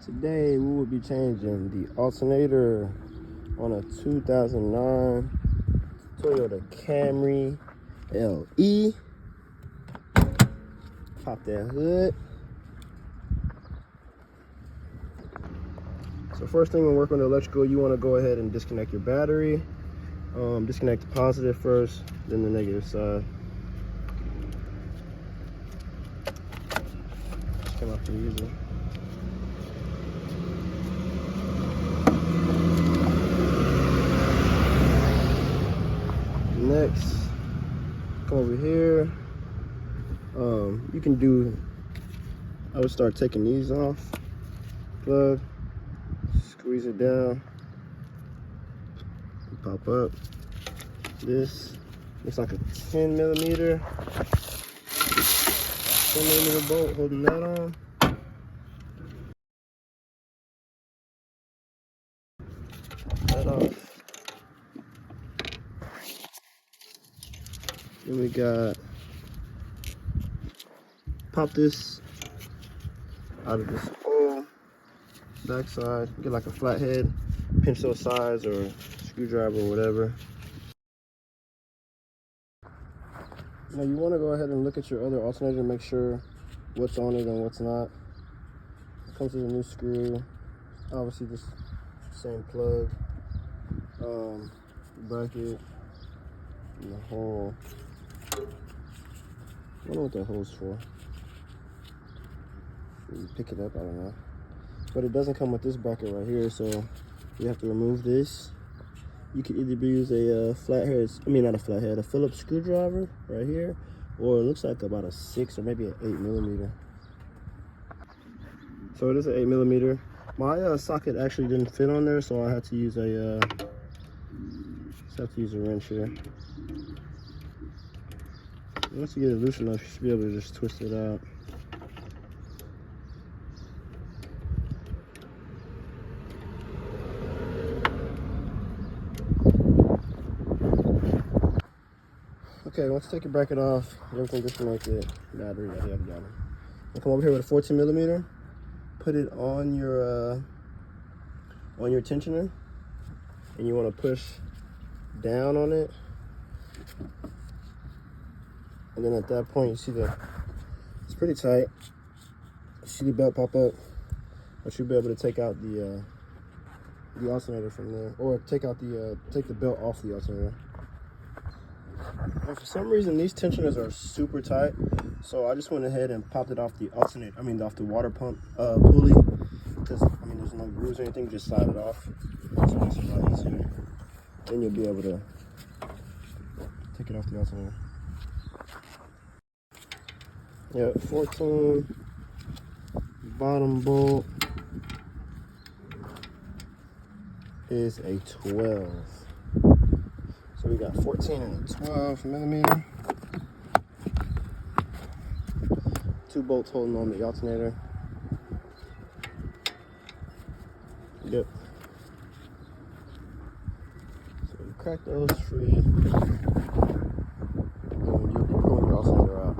Today we will be changing the alternator on a 2009 Toyota Camry LE. Pop that hood. So first thing when working on the electrical, you want to go ahead and disconnect your battery. Disconnect the positive first, then the negative side. Just come out pretty easy. Next, come over here. You can do, I would start taking these off. Plug, squeeze it down, pop up. This looks like a 10 millimeter bolt holding that on. That off. Then we got, pop this out of this hole, back side, get like a flathead, pinch those sides or screwdriver or whatever. Now you want to go ahead and look at your other alternator and make sure what's on it and what's not. It comes with a new screw, obviously this same plug, bracket, and the hole. I don't know what that hole's for. You pick it up, I don't know. But it doesn't come with this bracket right here, so you have to remove this. You can either use a a Phillips screwdriver right here, or it looks like about a 6 or maybe an 8 millimeter. So it is an 8 millimeter. My socket actually didn't fit on there, so I had to use a wrench here. Once you get it loose enough, you should be able to just twist it out. Okay, once you take your bracket off, everything disconnected, battery, yada. Now come over here with a 14 millimeter, put it on your tensioner, and you want to push down on it. And then at that point, you see it's pretty tight. You see the belt pop up, but you'll be able to take out the alternator from there, or take the belt off the alternator. And for some reason, these tensioners are super tight, so I just went ahead and popped it off the alternator. Off the water pump pulley, because there's no grooves or anything. Just slide it off, so it makes it a lot easier. Then you'll be able to take it off the alternator. Yeah, 14 bottom bolt is a 12. So we got 14 and a 12 millimeter. 2 bolts holding on the alternator. Yep. So you crack those free, and you'll be pulling your alternator out.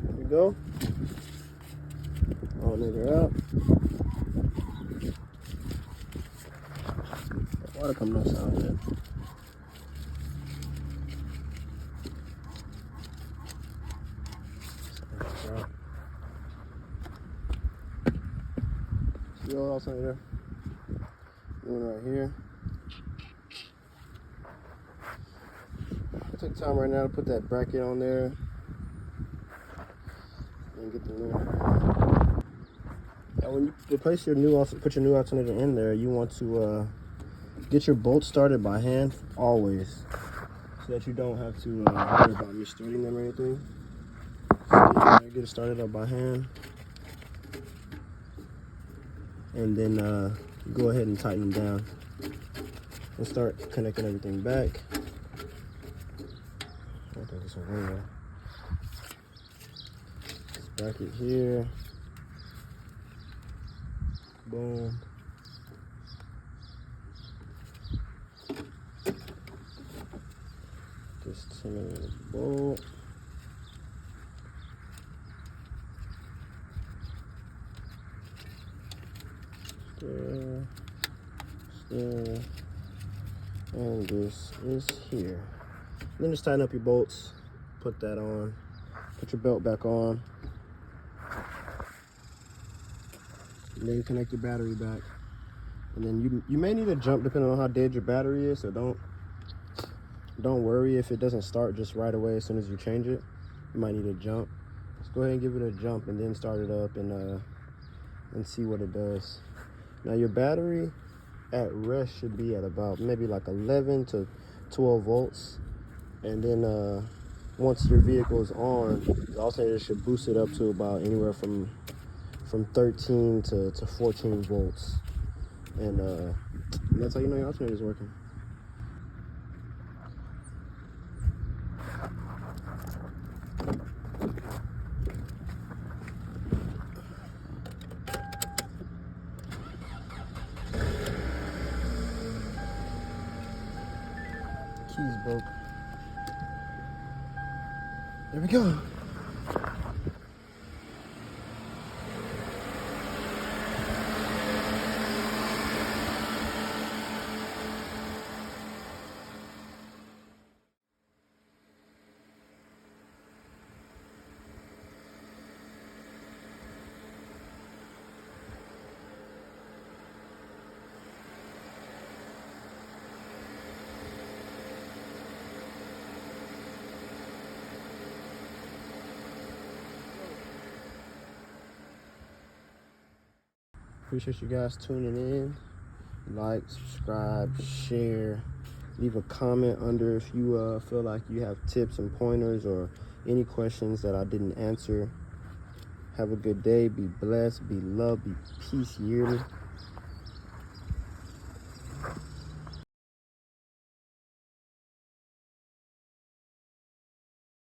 There we go. Alternator out. Water coming off sound good. See the old alternator? New one right here. I'll take time right now to put that bracket on there and get the new one. Now when you replace put your new alternator in there, you want to get your bolts started by hand always, so that you don't have to worry about restarting them or anything. So get it started up by hand, and then go ahead and tighten them down and start connecting everything back. I think this one here. This bracket here. Boom. Just 10 millimeter bolt. there, there, and this is here. And then just tighten up your bolts, put that on, put your belt back on, and then connect your battery back. And then you may need a jump depending on how dead your battery is, so don't worry if it doesn't start just right away as soon as you change it. You might need a jump. Just go ahead and give it a jump and then start it up and see what it does. Now your battery at rest should be at about maybe like 11 to 12 volts. And then once your vehicle is on, the alternator should boost it up to about anywhere from 13 to 14 volts. And that's how you know your alternator is working. Keys broke. There we go. Appreciate you guys tuning in. Like, subscribe, share, leave a comment under if you feel like you have tips and pointers or any questions that I didn't answer. Have a good day. Be blessed. Be loved. Be peace. You hear me?